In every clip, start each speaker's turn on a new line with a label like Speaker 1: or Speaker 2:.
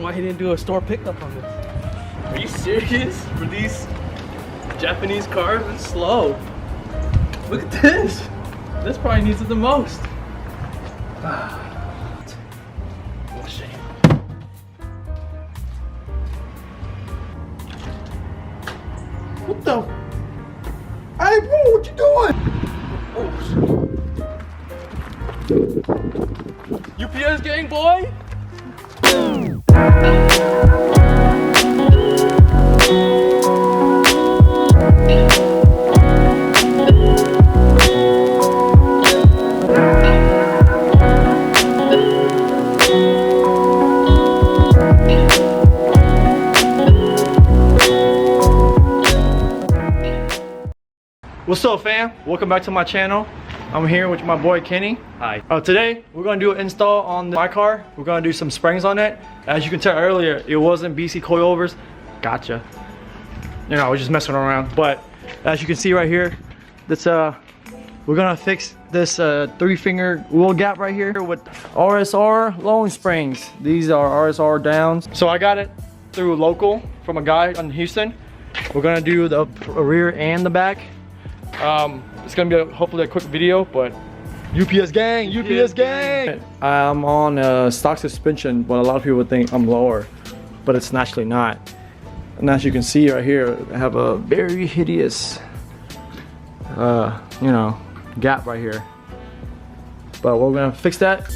Speaker 1: why he didn't do a store pickup on this. Are you serious? For these Japanese cars, it's slow. Look at this. This probably needs it the most. What a shame.
Speaker 2: What the? Hey, bro, what you doing?
Speaker 1: Oh. UPS gang, boy.
Speaker 2: What's up, fam? Welcome back to my channel. I'm here with my boy Kenny.
Speaker 1: Hi.
Speaker 2: Today we're gonna do an install on my car. We're gonna do some springs on it. As you can tell earlier, it wasn't BC coilovers. Gotcha. You know, I was just messing around. But as you can see right here, this we're gonna fix this 3-finger wheel gap right here with RSR Lowering springs. These are RSR Downs. So I got it through local from a guy in Houston. We're gonna do the rear and the back. It's gonna be hopefully a quick video, but UPS gang, UPS gang. I'm on stock suspension, but a lot of people think I'm lower, but it's naturally not. And as you can see right here, I have a very hideous, you know, gap right here. But we're gonna fix that.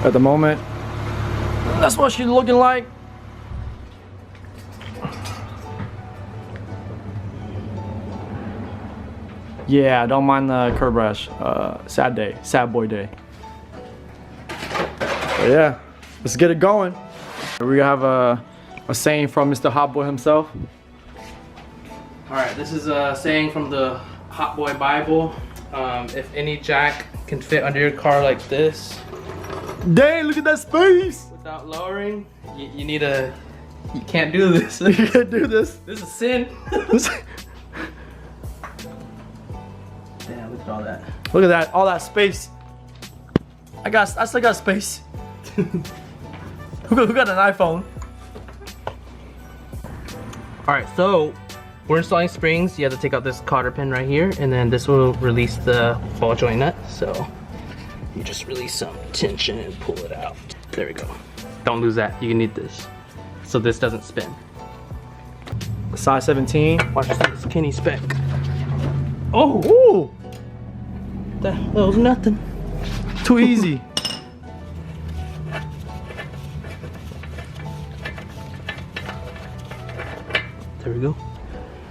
Speaker 2: At the moment, that's what she's looking like. Yeah, don't mind the curb rash. Sad day, sad boy day. But yeah, let's get it going. We have a saying from Mr. Hot Boy himself.
Speaker 1: All right, this is a saying from the Hot Boy Bible. If any jack can fit under your car like this,
Speaker 2: dang, look at that space!
Speaker 1: without lowering, you need a, you can't do this.
Speaker 2: You can't do this.
Speaker 1: This is sin. Damn, look at all that.
Speaker 2: Look at that, all that space. I still got space. who got an iPhone?
Speaker 1: All right, so we're installing springs. You have to take out this cotter pin right here, and then this will release the ball joint nut. So you just release some tension and pull it out. There we go. Don't lose that. You need this so this doesn't spin.
Speaker 2: Size 17.
Speaker 1: Watch this Kenny spec. Oh,
Speaker 2: Ooh,
Speaker 1: that was nothing.
Speaker 2: too easy.
Speaker 1: There we go.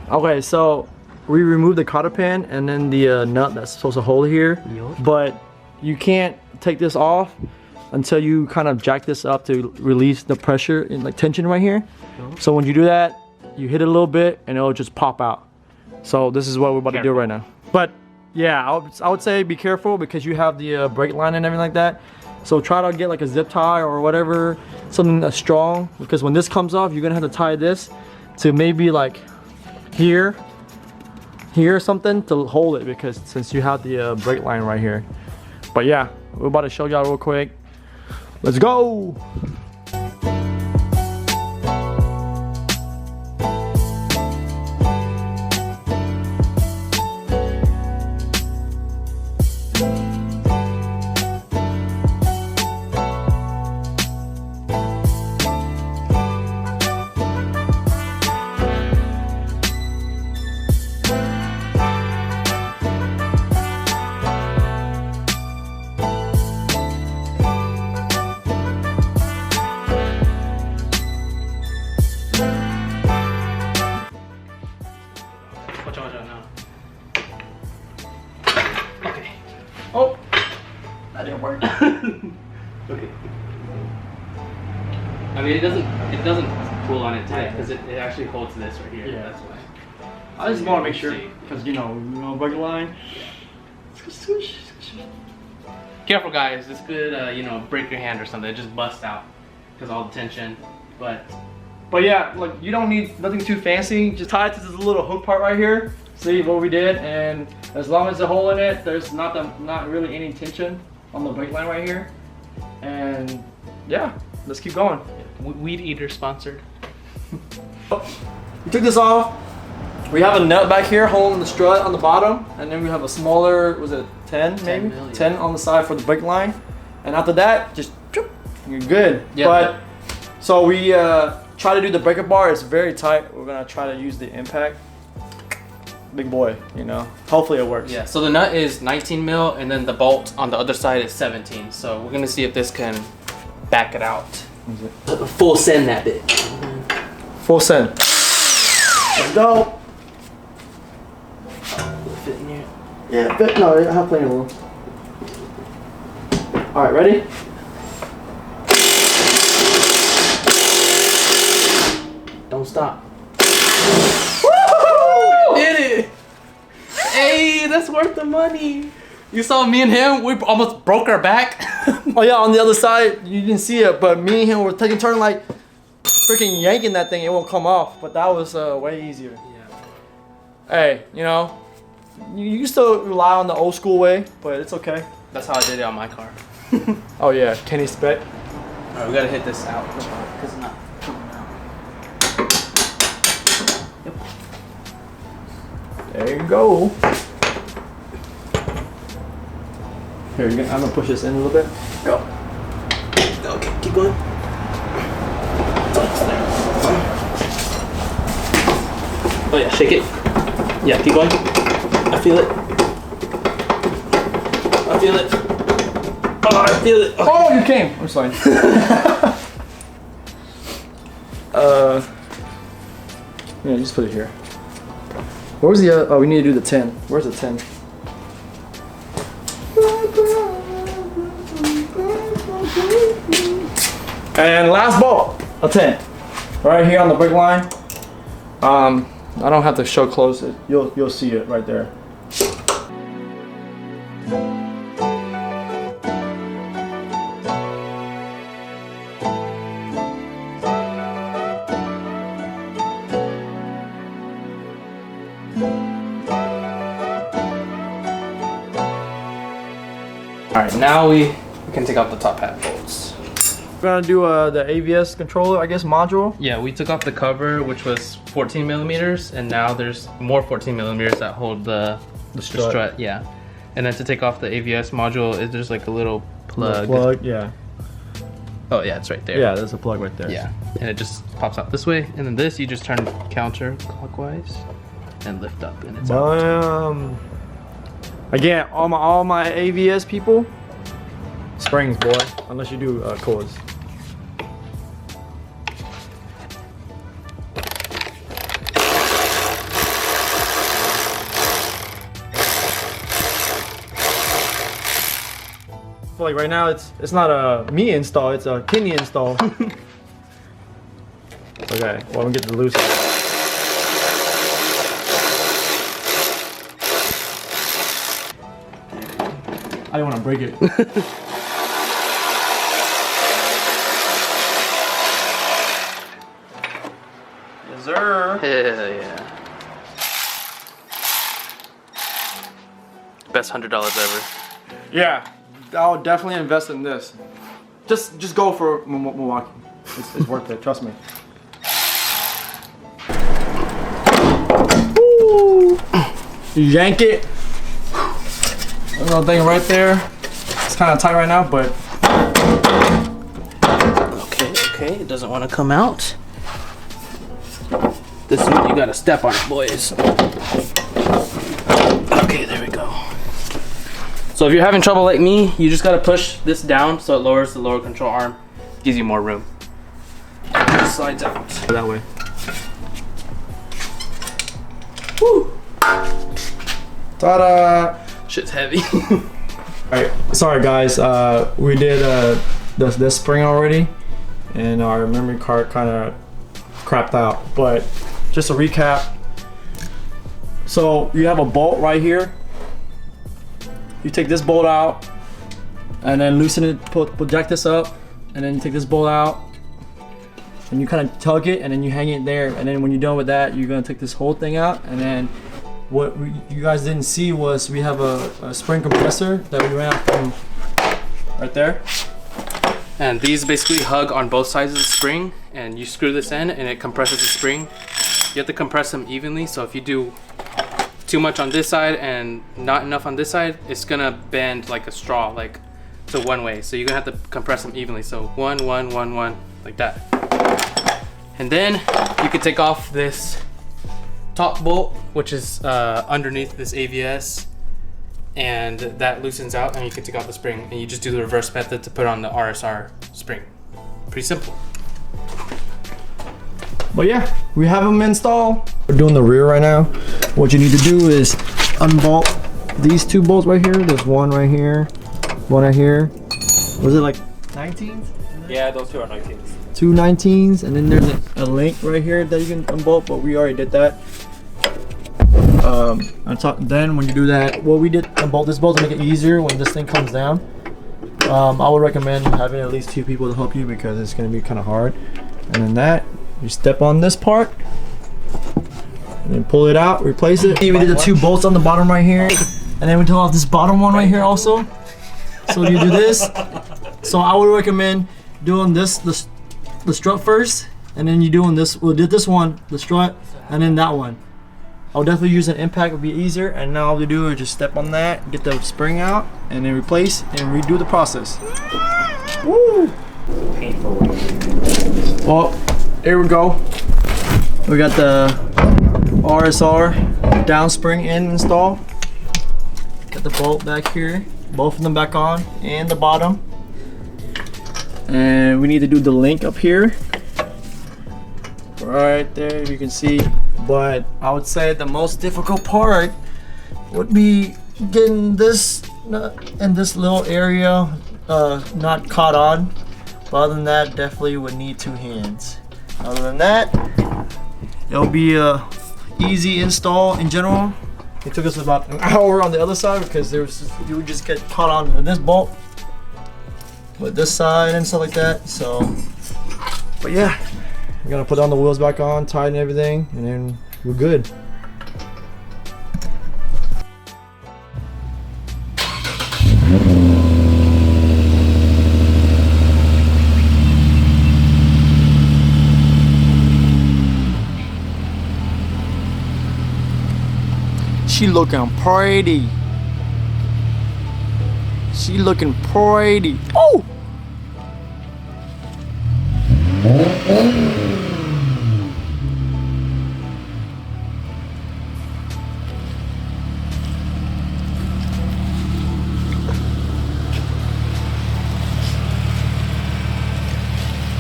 Speaker 2: Okay, so we removed the cotter pin and then the nut that's supposed to hold here.
Speaker 1: Yup.
Speaker 2: But you can't take this off until you kind of jack this up to release the pressure and like tension right here.
Speaker 1: Yup.
Speaker 2: So when you do that, you hit it a little bit and it'll just pop out. So this is what we're about to do right now. But yeah, I would say be careful because you have the brake line and everything like that. So try to get like a zip tie or whatever, something that's strong, because when this comes off, you're gonna have to tie this to maybe like here or something to hold it, because since you have the brake line right here. But yeah, we're about to show y'all real quick. Let's go. Oh, that didn't work.
Speaker 1: Okay. I mean, it doesn't pull on it tight because it actually holds this right here.
Speaker 2: Yeah.
Speaker 1: That's why.
Speaker 2: I just want to make sure, because you know, brake line.
Speaker 1: Careful, guys. This could, you know, break your hand or something. It just busts out because all the tension. But
Speaker 2: yeah, look, you don't need nothing too fancy. Just tie it to this little hook part right here. See what we did, and as long as there's a hole in it, there's not really any tension on the brake line right here. And yeah, let's keep going.
Speaker 1: Weed Eater sponsored.
Speaker 2: We took this off. We have a nut back here holding the strut on the bottom, and then we have a smaller, was it 10 maybe?
Speaker 1: 10
Speaker 2: 10 on the side for the brake line. And after that, just you're good.
Speaker 1: Yeah,
Speaker 2: but so we try to do the breaker bar. It's very tight. We're gonna try to use the impact. Big boy, you know. Hopefully it works.
Speaker 1: Yeah, so the nut is 19 mil, and then the bolt on the other side is 17. So we're gonna see if this can back it out. Full send that bit.
Speaker 2: Full send. Let's go.
Speaker 1: Will it fit in here?
Speaker 2: Yeah, but no, I have plenty of room. All right, ready?
Speaker 1: Don't stop. Did it! Hey, that's worth the money. You saw me and him, we almost broke our back.
Speaker 2: Oh yeah, on the other side, you didn't see it, but me and him were taking turn like freaking yanking that thing, it won't come off. But that was way easier.
Speaker 1: Yeah.
Speaker 2: Hey, you know, you still rely on the old school way, but it's okay.
Speaker 1: That's how I did it on my car.
Speaker 2: Oh yeah, Kenny spec.
Speaker 1: Alright, we gotta hit this out because it's not coming out. Yep.
Speaker 2: There you go. Here, I'm gonna push this in a little bit. Go.
Speaker 1: Okay, keep going. Oh yeah, shake it. Yeah, keep going. I feel it. I feel it. Oh, I feel it.
Speaker 2: Oh, you came. I'm sorry. Yeah, just put it here. Where's the? Oh, we need to do the 10. Where's the 10? And last bolt, a 10. Right here on the brake line. I don't have to show close it. You'll see it right there.
Speaker 1: All right, now we can take out the top hat bolts.
Speaker 2: We're gonna do the AVS controller, I guess, module.
Speaker 1: Yeah, we took off the cover, which was 14 millimeters, and now there's more 14 millimeters that hold the strut. Yeah, and then to take off the AVS module, there's like a little plug.
Speaker 2: Yeah.
Speaker 1: Oh yeah, it's right there.
Speaker 2: Yeah, there's a plug right there.
Speaker 1: Yeah, and it just pops out this way, and then this you just turn counterclockwise and lift up, and it's out.
Speaker 2: Again, all my AVS people, springs, boy. Unless you do cords. So like right now, it's not a me install, it's a Kenny install. Okay, well, I'm gonna get the loose. I didn't want to break it. Yes, sir.
Speaker 1: Hell yeah. Best $100 ever.
Speaker 2: Yeah, I would definitely invest in this. Just go for Milwaukee. It's worth it. Trust me. Woo! You yank it. Little thing right there. It's kind of tight right now, but
Speaker 1: Okay, it doesn't want to come out. This is when you gotta step on it, boys. Okay, there we go. So if you're having trouble like me, you just gotta push this down so it lowers the lower control arm. Gives you more room. It just slides out.
Speaker 2: that way.
Speaker 1: Woo!
Speaker 2: Ta-da!
Speaker 1: Shit's heavy.
Speaker 2: Alright, sorry guys, we did this spring already, and our memory card kind of crapped out, but just a recap. So you have a bolt right here. You take this bolt out, and then loosen it, project this up, and then you take this bolt out, and you kind of tug it, and then you hang it there. And then when you're done with that, you're gonna take this whole thing out. And then what you guys didn't see was we have a spring compressor that we ran out from right there.
Speaker 1: And these basically hug on both sides of the spring, and you screw this in and it compresses the spring. You have to compress them evenly, so if you do too much on this side and not enough on this side, it's gonna bend like a straw, like so one way. So you're gonna have to compress them evenly. So one, like that. And then you can take off this top bolt, which is underneath this AVS, and that loosens out, and you can take out the spring, and you just do the reverse method to put on the RSR spring. Pretty simple.
Speaker 2: But yeah, we have them installed. We're doing the rear right now. What you need to do is unbolt these two bolts right here. There's one right here, one right here. Was it like 19s?
Speaker 3: Yeah, those two are 19s.
Speaker 2: Two 19s, and then there's a link right here that you can unbolt, but we already did that. Then when you do that, well, we did unbolt this bolt to make it easier when this thing comes down. I would recommend having at least two people to help you because it's going to be kind of hard. And then that, you step on this part and then pull it out, replace it. We did the two bolts on the bottom right here, and then we took off this bottom one right here also. So you do this. So I would recommend doing this, the strut first, and then you doing this. We did this one, the strut, and then that one. I'll definitely use an impact, would be easier. And now all you do is just step on that, get the spring out, and then replace and redo the process. Woo!
Speaker 3: Painful.
Speaker 2: Well, here we go. We got the RSR down spring in installed. Got the bolt back here, both of them back on, and the bottom. And we need to do the link up here. Right there, you can see. But I would say the most difficult part would be getting this in this little area not caught on. But other than that, definitely would need two hands. Other than that, it'll be a easy install in general. It took us about an hour on the other side because you would just get caught on this bolt with this side and stuff like that. So, but yeah. We're gonna put on the wheels back on, tighten everything, and then we're good. She looking pretty. She looking pretty. Oh!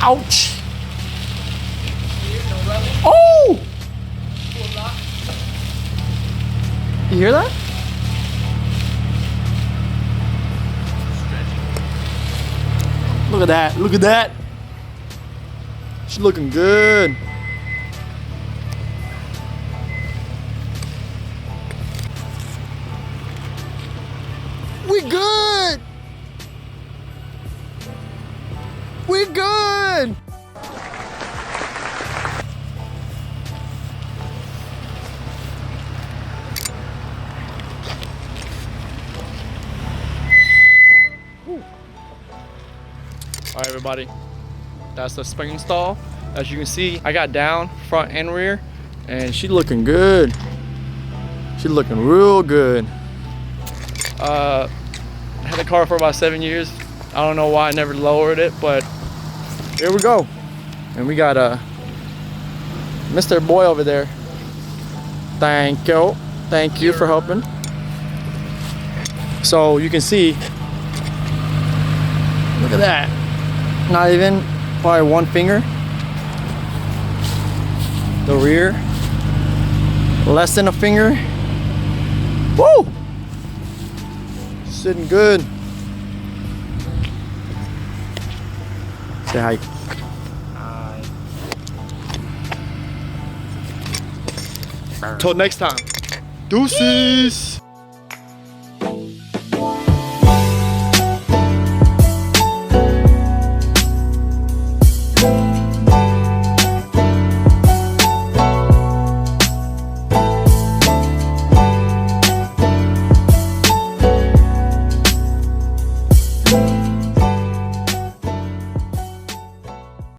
Speaker 2: Ouch! Oh! You hear that? Look at that! Look at that! She's looking good. We good. We good. All right, everybody. That's the spring install. As you can see, I got down, front and rear, and she looking good. She looking real good. I had the car for about 7 years. I don't know why I never lowered it, but here we go. And we got Mr. Boy over there. Thank you for helping. So you can see, look at that. Not even probably one finger. The rear, less than a finger. Woo! Sitting good. Say hi. Hi. Till next time. Deuces.